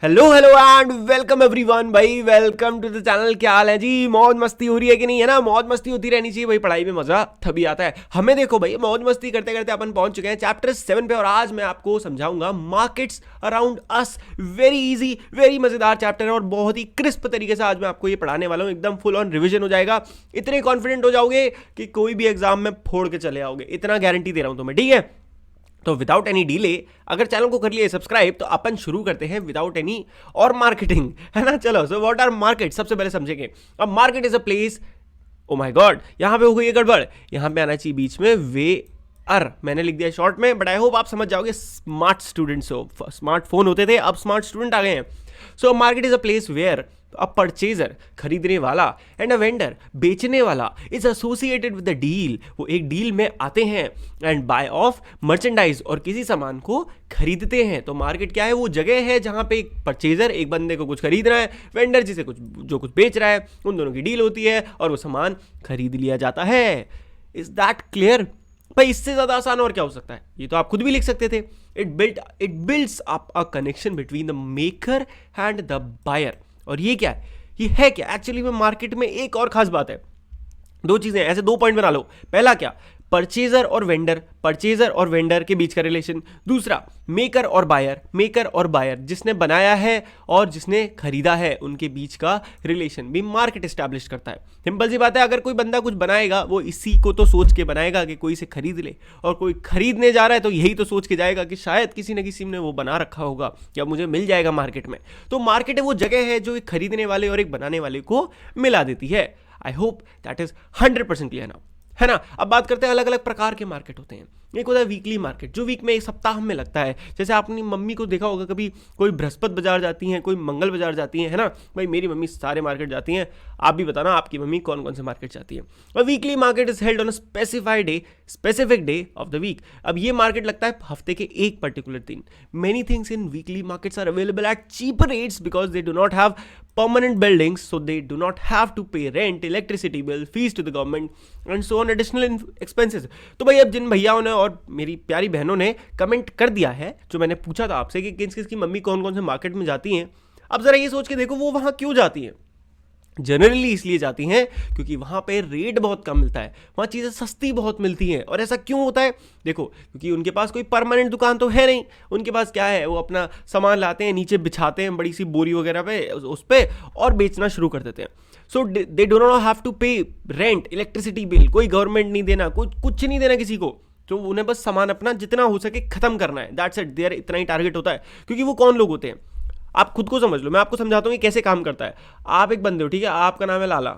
Hello hello and welcome everyone भाई, welcome to the channel. क्या हाल है जी? मौज मस्ती हो रही है कि नहीं? है ना, मौज मस्ती होती रहनी चाहिए भाई, पढ़ाई में मजा तभी आता है हमें। देखो भाई, मौज मस्ती करते करते अपन पहुंच चुके हैं चैप्टर 7 पे और आज मैं आपको समझाऊंगा markets around us. Very easy, very मजेदार चैप्टर है और बहुत ही क्रिस्प तरीके से आज मैं आपको ये पढ़ाने वाला हूँ। एकदम फुल ऑन रिविजन हो जाएगा, इतने कॉन्फिडेंट हो जाओगे कि कोई भी एग्जाम में फोड़ के चले आओगे, इतना गारंटी दे रहा हूं तुम्हें, ठीक है? तो विदाउट एनी डिले, अगर चैनल को कर लिए सब्सक्राइब, तो अपन शुरू करते हैं विदाउट एनी और मार्केटिंग, है ना। चलो, सो व्हाट आर मार्केट, सबसे पहले समझेंगे। अब market is a place, oh my God, यहां पे हो गई है गड़बड़, यहां पे आना चाहिए बीच में वे अर, मैंने लिख दिया शॉर्ट में, बट आई होप आप समझ जाओगे। स्मार्ट स्टूडेंट्स हो, स्मार्टफोन होते थे, अब स्मार्ट स्टूडेंट आ गए हैं। So market is a place where a purchaser, खरीदने वाला, एंड अ वेंडर, बेचने वाला, is associated with the deal, वो एक डील में आते हैं, एंड बाय ऑफ मर्चेंडाइज, और किसी सामान को खरीदते हैं। तो मार्केट क्या है? वो जगह है जहां पे एक परचेजर, एक बंदे को कुछ खरीद रहा है, वेंडर जिसे कुछ बेच रहा है, उन दोनों की डील होती है और वो सामान खरीद लिया जाता है। इज दैट क्लियर भाई? इससे ज्यादा आसान और क्या हो सकता है? ये तो आप खुद भी लिख सकते थे। It builds up a connection between the maker and the buyer. और ये क्या है? ये है क्या एक्चुअली में? मार्केट में एक और खास बात है, दो चीजें, ऐसे दो पॉइंट बना लो। पहला क्या? परचेजर और वेंडर, परचेजर और वेंडर के बीच का रिलेशन। दूसरा, मेकर और बायर, मेकर और बायर, जिसने बनाया है और जिसने खरीदा है, उनके बीच का रिलेशन भी मार्केट एस्टैब्लिश करता है। सिंपल सी बात है, अगर कोई बंदा कुछ बनाएगा, वो इसी को तो सोच के बनाएगा कि कोई इसे खरीद ले, और कोई खरीदने जा रहा है तो यही तो सोच के जाएगा कि शायद किसी न किसी ने वो बना रखा होगा या मुझे मिल जाएगा मार्केट में। तो मार्केट है वो जगह है जो एक खरीदने वाले और एक बनाने वाले को मिला देती है। I hope that is 100% clear now, है ना। अब बात करते हैं, अलग अलग प्रकार के मार्केट होते हैं। एक होता है वीकली मार्केट, जो वीक में एक सप्ताह में लगता है। जैसे आपने मम्मी को देखा होगा, कभी कोई बृहस्पति बाजार जाती हैं, कोई मंगल बाजार जाती हैं, है ना। भाई मेरी मम्मी सारे मार्केट जाती हैं, आप भी बताना आपकी मम्मी कौन कौन से मार्केट जाती है। और weekly market is held on a specific day of the week. अब ये मार्केट लगता है हफ्ते के एक पर्टिकुलर दिन। Many things in weekly markets are available at cheaper rates because they do not have permanent buildings, so they do not have to pay rent, electricity bill, fees to the government and so on additional expenses. तो भाई अब जिन भैयाओं ने और मेरी प्यारी बहनों ने comment कर दिया है, जो मैंने पूछा था आपसे कि किस किस की मम्मी कौन कौन से मार्केट में जाती हैं, अब जरा ये सोच के देखो वो वहां क्यों जाती हैं। जनरली इसलिए जाती हैं क्योंकि वहां पे रेट बहुत कम मिलता है, वहां चीज़ें सस्ती बहुत मिलती हैं। और ऐसा क्यों होता है? देखो, क्योंकि उनके पास कोई परमानेंट दुकान तो है नहीं। उनके पास क्या है? वो अपना सामान लाते हैं, नीचे बिछाते हैं बड़ी सी बोरी वगैरह पे, उस पर, और बेचना शुरू कर देते हैं। So they do not have to pay rent, electricity bill, कोई गवर्नमेंट नहीं देना, कुछ नहीं देना किसी को। तो उन्हें बस सामान अपना जितना हो सके खत्म करना है, दैट्स इट। देयर इतना ही टारगेट होता है। क्योंकि वो कौन लोग होते हैं, आप खुद को समझ लो, मैं आपको समझाता हूँ कि कैसे काम करता है। आप एक बंदे हो, ठीक है, आपका नाम है लाला।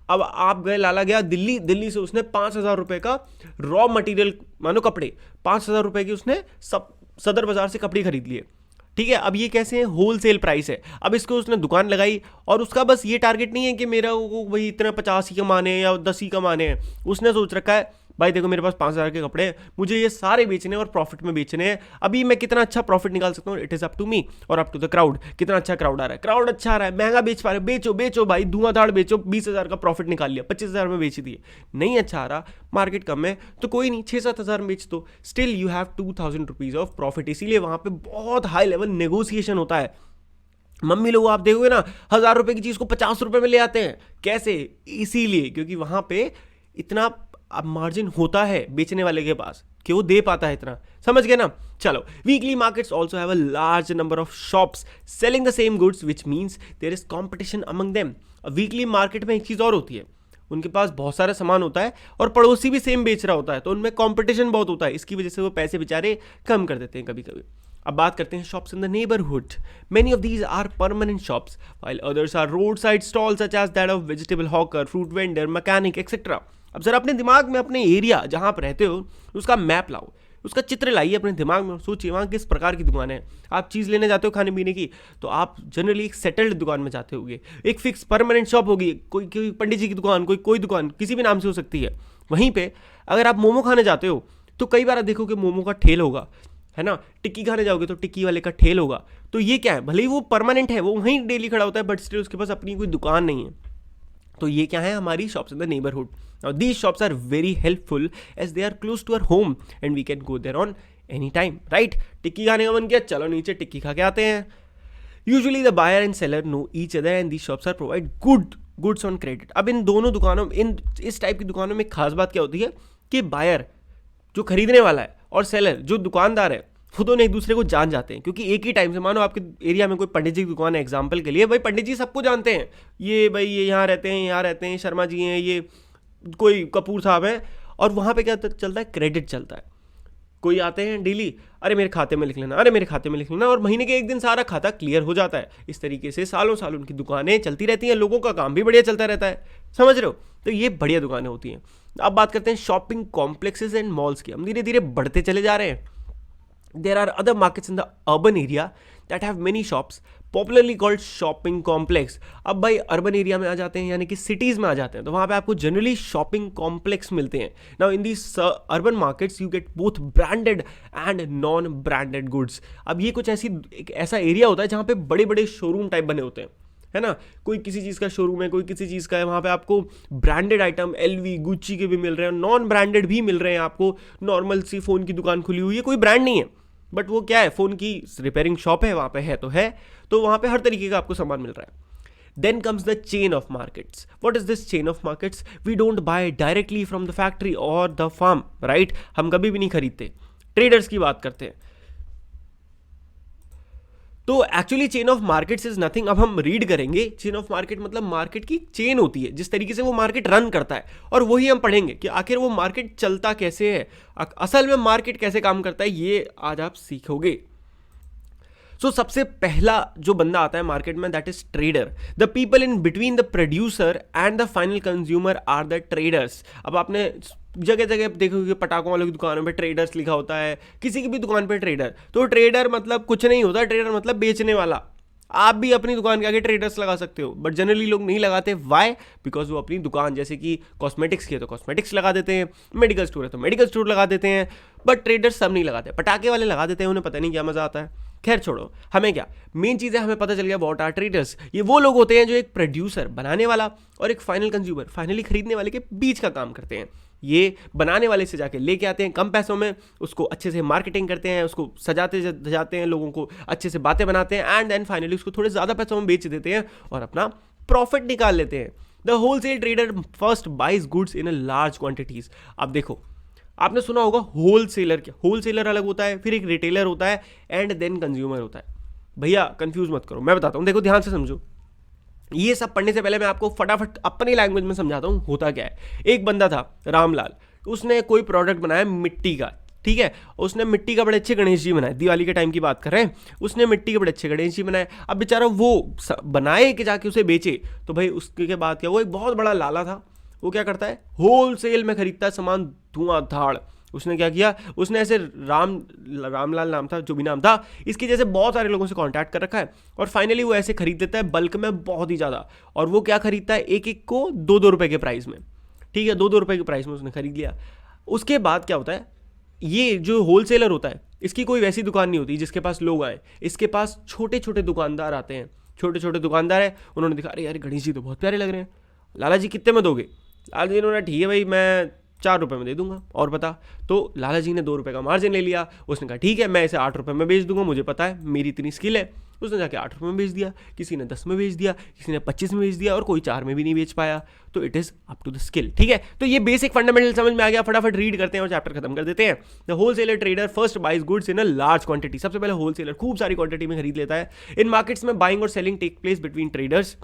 अब आप गए, लाला गया दिल्ली, दिल्ली से उसने 5,000 रुपए का रॉ मटेरियल, मानो कपड़े, 5,000 रुपए की उसने सब सदर बाजार से कपड़े खरीद लिए, ठीक है। अब ये कैसे है? होलसेल प्राइस है। अब इसको उसने दुकान लगाई और उसका बस ये टारगेट नहीं है कि मेरा वही इतना 50 ही कमाने हैं या 10 ही कमाने हैं। उसने सोच रखा है, भाई देखो मेरे पास 5,000 के कपड़े हैं, मुझे ये सारे बेचने और प्रॉफिट में बेचने हैं। अभी मैं कितना अच्छा प्रॉफिट निकाल सकता हूँ, it is up to me और अप टू द क्राउड। कितना अच्छा क्राउड आ रहा है, क्राउड अच्छा आ रहा है, महंगा बेच पा रहे, बेचो बेचो भाई, धुआंधाड़ बेचो। 20,000 का प्रॉफिट निकाल लिया, 25,000 में बेच दिए। नहीं अच्छा आ रहा, मार्केट कम है, तो कोई नहीं, 6-7 में बेच दो, still you have 2,000 rupees of profit. इसीलिए वहां पे बहुत हाई लेवल नेगोशिएशन होता है। मम्मी लोग आप देखोगे ना, 1,000 रुपए की चीज को 50 रुपए में ले आते हैं। कैसे? इसीलिए क्योंकि वहां पे इतना अब मार्जिन होता है बेचने वाले के पास कि वो दे पाता है इतना। समझ गए ना? चलो, weekly markets also have a large number of shops selling the same goods which means there is competition among them. Weekly market में एक चीज और होती है, उनके पास बहुत सारा सामान होता है और पड़ोसी भी सेम बेच रहा होता है, तो उनमें कॉम्पिटिशन बहुत होता है। इसकी वजह से वो पैसे बेचारे कम कर देते हैं कभी कभी। अब बात करते हैं shops in the neighbourhood. Many of these are permanent shops while others are road side stalls such as that of vegetable hawker, fruit vendor, mechanic etcetera. अब जरा अपने दिमाग में अपने एरिया जहां आप रहते हो उसका मैप लाओ, उसका चित्र लाइए अपने दिमाग में, सोचिए वहाँ किस प्रकार की दुकान है। आप चीज़ लेने जाते हो खाने पीने की, तो आप जनरली एक सेटल्ड दुकान में जाते होगे, एक फिक्स परमानेंट शॉप होगी, कोई पंडित जी की दुकान, कोई दुकान किसी भी नाम से हो सकती है। वहीं पे अगर आप मोमो खाने जाते हो तो कई बार देखो कि मोमो का ठेल होगा, है ना। टिक्की खाने जाओगे तो टिक्की वाले का ठेल होगा। तो ये क्या है? भले ही वो परमानेंट है, वो वहीं डेली खड़ा होता है, बट स्टिल उसके पास अपनी कोई दुकान नहीं है। तो ये क्या है? हमारी shops in the neighbourhood. Now these shops are very helpful as they are close to our home and we can go there on any time, right. Tikki खाने का मन किया, चलो नीचे टिक्की खा के आते हैं। Usually the buyer and seller know each other and the shops are provide goods on credit. अब इन दोनों दुकानों इन इस टाइप की दुकानों में खास बात क्या होती है कि बायर जो खरीदने वाला है और सेलर जो दुकानदार है वो दोनों एक दूसरे को जान जाते हैं, क्योंकि एक ही टाइम से, मानो आपके एरिया में कोई पंडित जी की दुकान है एग्जाम्पल के लिए, भाई पंडित जी सबको जानते हैं, ये भाई ये यहाँ रहते हैं, शर्मा जी हैं, ये कोई कपूर साहब हैं, और वहाँ पे क्या चलता है, क्रेडिट चलता है। कोई आते हैं डेली, अरे मेरे खाते में लिख लेना, अरे मेरे खाते में लिख लेना, और महीने के एक दिन सारा खाता क्लियर हो जाता है। इस तरीके से सालों साल उनकी दुकानें चलती रहती हैं, लोगों का काम भी बढ़िया चलता रहता है, समझ रहे हो। तो ये बढ़िया दुकानें होती हैं। अब बात करते हैं शॉपिंग कॉम्प्लेक्सेस एंड मॉल्स की। हम धीरे धीरे बढ़ते चले जा रहे हैं। There are other markets in the urban area that have many shops, popularly called shopping complex. अब भाई अर्बन एरिया में आ जाते हैं, यानी कि सिटीज़ में आ जाते हैं, तो वहाँ पे आपको जनरली शॉपिंग कॉम्प्लेक्स मिलते हैं। Now in these urban markets you get both branded and non branded goods. अब ये कुछ एक ऐसा एरिया होता है जहाँ पे बड़े बड़े शोरूम टाइप बने होते हैं, है ना। कोई किसी चीज़ का शोरूम है, कोई किसी चीज़ का है, वहाँ पे आपको ब्रांडेड आइटम LV गुच्ची के भी मिल रहे हैं, नॉन ब्रांडेड भी मिल रहे हैं आपको। नॉर्मल सी फ़ोन की दुकान खुली हुई है, कोई ब्रांड नहीं है, बट वो क्या है, फ़ोन की रिपेयरिंग शॉप है, वहाँ पे है, तो वहाँ पे हर तरीके का आपको सामान मिल रहा है। Then comes the chain of markets. What is this chain of markets? We don't buy directly from the factory और द फार्म, राइट। हम कभी भी नहीं खरीदते। ट्रेडर्स की बात करते हैं, तो actually chain of markets is nothing. अब हम रीड करेंगे, चेन ऑफ मार्केट मतलब मार्केट की चेन होती है, जिस तरीके से वो मार्केट रन करता है, और वही हम पढ़ेंगे कि आखिर वो मार्केट चलता कैसे है, असल में मार्केट कैसे काम करता है, ये आज आप सीखोगे। सो सबसे पहला जो बंदा आता है मार्केट में, that is trader. The people in between the producer and the final consumer are the traders. अब आपने जगह जगह देखोगे पटाखों वालों की दुकानों पे ट्रेडर्स लिखा होता है, किसी की भी दुकान पे ट्रेडर। तो ट्रेडर मतलब कुछ नहीं होता, ट्रेडर मतलब बेचने वाला। आप भी अपनी दुकान के आगे ट्रेडर्स लगा सकते हो, बट जनरली लोग नहीं लगाते। वाई? बिकॉज वो अपनी दुकान, जैसे कि कॉस्मेटिक्स की है तो कॉस्मेटिक्स लगा देते हैं, मेडिकल स्टोर है तो मेडिकल स्टोर लगा देते हैं, बट ट्रेडर्स सब नहीं लगाते। पटाखे वाले लगा देते हैं, उन्हें पता नहीं क्या मजा आता है। खैर छोड़ो, हमें क्या, मेन चीज़ है, हमें पता चल गया व्हाट आर ट्रेडर्स। ये वो लोग होते हैं जो एक प्रोड्यूसर बनाने वाला और एक फाइनल कंज्यूमर फाइनली खरीदने वाले के बीच का काम करते हैं। ये बनाने वाले से जाके लेके आते हैं कम पैसों में, उसको अच्छे से मार्केटिंग करते हैं, उसको सजाते हैं, लोगों को अच्छे से बातें बनाते हैं, एंड देन फाइनली उसको थोड़े ज़्यादा पैसों में बेच देते हैं और अपना प्रॉफिट निकाल लेते हैं। The wholesale trader first buys goods in a large quantities. अब देखो, आपने सुना होगा होलसेलर। क्या होलसेलर अलग होता है, फिर एक रिटेलर होता है, एंड देन कंज्यूमर होता है। भैया कंफ्यूज मत करो, मैं बताता हूँ, देखो ध्यान से समझो। ये सब पढ़ने से पहले मैं आपको फटाफट अपनी लैंग्वेज में समझाता हूँ होता क्या है। एक बंदा था रामलाल, उसने कोई प्रोडक्ट बनाया मिट्टी का, ठीक है। उसने मिट्टी का बड़े अच्छे गणेश जी बनाए, दिवाली के टाइम की बात कर रहे हैं, उसने मिट्टी के बड़े अच्छे गणेश जी बनाए। अब बेचारा वो बनाए कि जाके उसे बेचे, तो भाई उसके बाद क्या, वो एक बहुत बड़ा लाला था, वो क्या करता है, होलसेल में खरीदता है सामान धुआंधाड़। उसने क्या किया, उसने ऐसे रामलाल नाम था, जो भी नाम था, इसकी जैसे बहुत सारे लोगों से कांटेक्ट कर रखा है, और फाइनली वो ऐसे खरीद लेता है बल्क में बहुत ही ज़्यादा। और वो क्या खरीदता है, एक एक को 2-2 रुपये के प्राइस में, ठीक है, 2-2 रुपये के प्राइस में उसने खरीद लिया। उसके बाद क्या होता है, ये जो होलसेलर होता है, इसकी कोई वैसी दुकान नहीं होती जिसके पास लोग आए, इसके पास छोटे छोटे दुकानदार आते हैं। छोटे छोटे दुकानदार है, उन्होंने देखा, अरे यार गणेश जी तो बहुत प्यारे लग रहे हैं, लाला जी कितने में दोगे? लाला जी ने, ठीक है भाई मैं 4 रुपये में दे दूंगा, और बता। तो लाला जी ने 2 रुपये का मार्जिन ले लिया। उसने कहा ठीक है, मैं इसे 8 रुपये में बेच दूंगा, मुझे पता है, मेरी इतनी स्किल है। उसने जाके 8 रुपये में बेच दिया, किसी ने 10 में बेच दिया, किसी ने 25 में बेच दिया, और कोई 4 में भी नहीं बेच पाया। तो it is up to the skill, ठीक है। तो ये बेसिक फंडामेंटल समझ में आ गया। फटाफट रीड करते हैं और चैप्टर खत्म कर देते हैं। The wholesaler trader first buys goods in a large quantity. सबसे पहले होलसेलर खूब सारी क्वांटिटी में खरीद लेता है। इन मार्केट्स में बाइंग और selling take place between traders.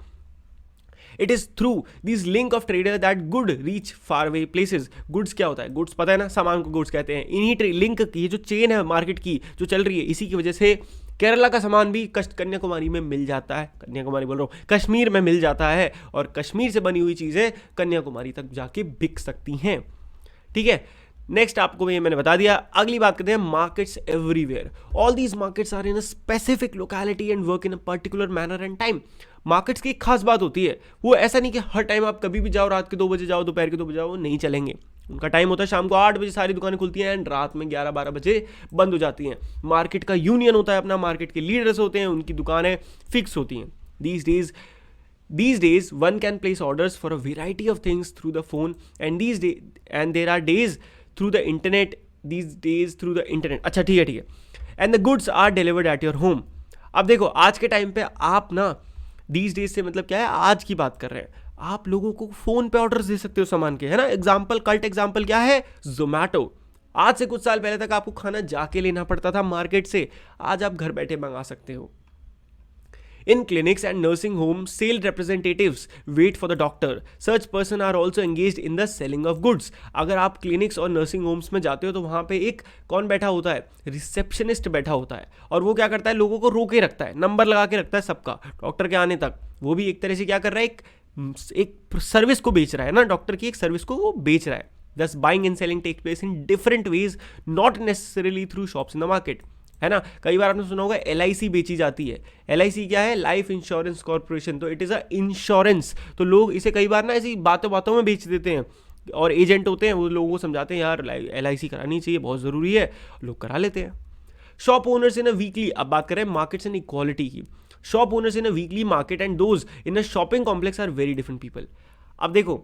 It is through this link of trader that good reach far away places. Goods क्या होता है, गुड्स पता है ना, सामान को गुड्स कहते हैं। इन्हीं लिंक की, ये जो चेन है मार्केट की जो चल रही है, इसी की वजह से केरला का सामान भी कन्याकुमारी में मिल जाता है, कन्याकुमारी बोल रहा हूँ, कश्मीर में मिल जाता है, और कश्मीर से बनी हुई चीज़ें कन्याकुमारी तक जाके बिक सकती हैं, ठीक है। नेक्स्ट आपको ये मैंने बता दिया। अगली बात करते हैं markets everywhere. All these markets are in a specific locality and work in a particular manner and time. Markets की एक खास बात होती है, वो ऐसा नहीं कि हर टाइम आप कभी भी जाओ, रात के 2 बजे जाओ, दोपहर के 2 बजे जाओ, वो नहीं चलेंगे। उनका टाइम होता है शाम को 8 बजे सारी दुकानें खुलती हैं, एंड रात में 11-12 बजे बंद हो जाती हैं। मार्केट का यूनियन होता है अपना, मार्केट के लीडर्स होते हैं, उनकी दुकानें फिक्स होती हैं। These days one can place orders for a variety of things through the phone, and there are days through the internet, these days through the internet। अच्छा ठीक है, and the goods are delivered at your home। अब देखो आज के time पे आप ना दीज डेज से मतलब क्या है, आज की बात कर रहे हैं, आप लोगों को फोन पे ऑर्डर्स दे सकते हो सामान के, है ना। एग्जाम्पल, कल्ट एग्जाम्पल क्या है, जोमैटो। आज से कुछ साल पहले तक आपको खाना जाके लेना पड़ता था मार्केट से, आज आप घर बैठे मंगा सकते हो। In clinics and nursing homes, sales representatives wait for the doctor. Such person are also engaged in the selling of goods. अगर आप क्लिनिक्स और नर्सिंग होम्स में जाते हो तो वहाँ पे एक कौन बैठा होता है, रिसेप्शनिस्ट बैठा होता है, और वो क्या करता है, लोगों को रोके रखता है, नंबर लगा के रखता है सबका डॉक्टर के आने तक। वो भी एक तरह से क्या कर रहा है, एक सर्विस को बेच रहा है ना, डॉक्टर की एक सर्विस को वो बेच रहा है। Thus buying and selling takes place in different ways, not necessarily through shops in the market, है ना। कई बार आपने सुना होगा LIC बेची जाती है। LIC क्या है, लाइफ इंश्योरेंस कॉर्पोरेशन, तो इट इज़ अ इंश्योरेंस। तो लोग इसे कई बार ना ऐसी बातों बातों में बेच देते हैं, और एजेंट होते हैं वो लोगों को समझाते हैं यार LIC करानी चाहिए, बहुत ज़रूरी है, लोग करा लेते हैं। Shop owners in a weekly, अब बात करें मार्केट्स एंड इक्वालिटी की, shop owners in a weekly market and those in a shopping complex are very different people. अब देखो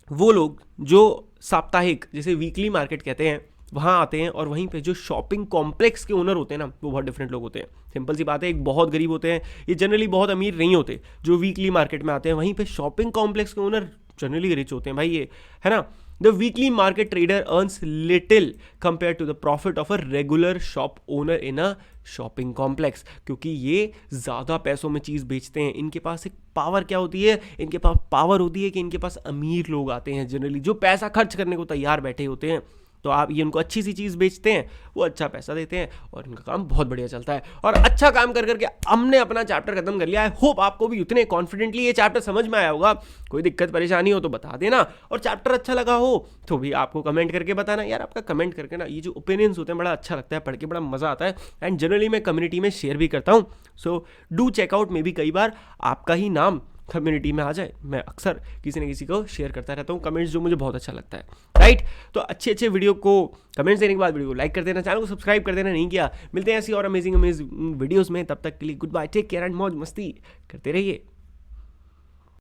वो लोग जो साप्ताहिक, जैसे वीकली मार्केट कहते हैं, वहाँ आते हैं, और वहीं पे जो शॉपिंग कॉम्प्लेक्स के ओनर होते हैं ना, वो बहुत डिफरेंट लोग होते हैं। सिंपल सी बात है, एक बहुत गरीब होते हैं, ये जनरली बहुत अमीर नहीं होते जो वीकली मार्केट में आते हैं। वहीं पे शॉपिंग कॉम्प्लेक्स के ओनर जनरली रिच होते हैं भाई, ये है ना। The weekly market trader earns little compare to the profit of a regular shop owner in a shopping complex, क्योंकि ये ज़्यादा पैसों में चीज़ बेचते हैं। इनके पास एक पावर क्या होती है, इनके पास पावर होती है कि इनके पास अमीर लोग आते हैं जनरली, जो पैसा खर्च करने को तैयार बैठे होते हैं। तो आप ये उनको अच्छी सी चीज़ बेचते हैं, वो अच्छा पैसा देते हैं, और इनका काम बहुत बढ़िया चलता है। और अच्छा काम कर करके हमने अपना चैप्टर खत्म कर लिया है। होप आपको भी उतने कॉन्फिडेंटली ये चैप्टर समझ में आया होगा। कोई दिक्कत परेशानी हो तो बता देना, और चैप्टर अच्छा लगा हो तो भी आपको कमेंट करके बताना। यार आपका कमेंट करके ना ये जो ओपिनियंस होते हैं बड़ा अच्छा लगता है, पढ़ के बड़ा मज़ा आता है। एंड जनरली मैं कम्युनिटी में शेयर भी करता हूँ, so do check out. May be कई बार आपका ही नाम कम्युनिटी में आ जाए। मैं अक्सर किसी न किसी को शेयर करता रहता हूँ कमेंट्स, जो मुझे बहुत अच्छा लगता है, राइट। तो अच्छे अच्छे वीडियो को कमेंट्स देने के बाद वीडियो को लाइक कर देना, चैनल को सब्सक्राइब कर देना नहीं किया। मिलते हैं ऐसी और अमेजिंग वीडियोस में, तब तक के लिए goodbye, take care and मौज मस्ती करते रहिए।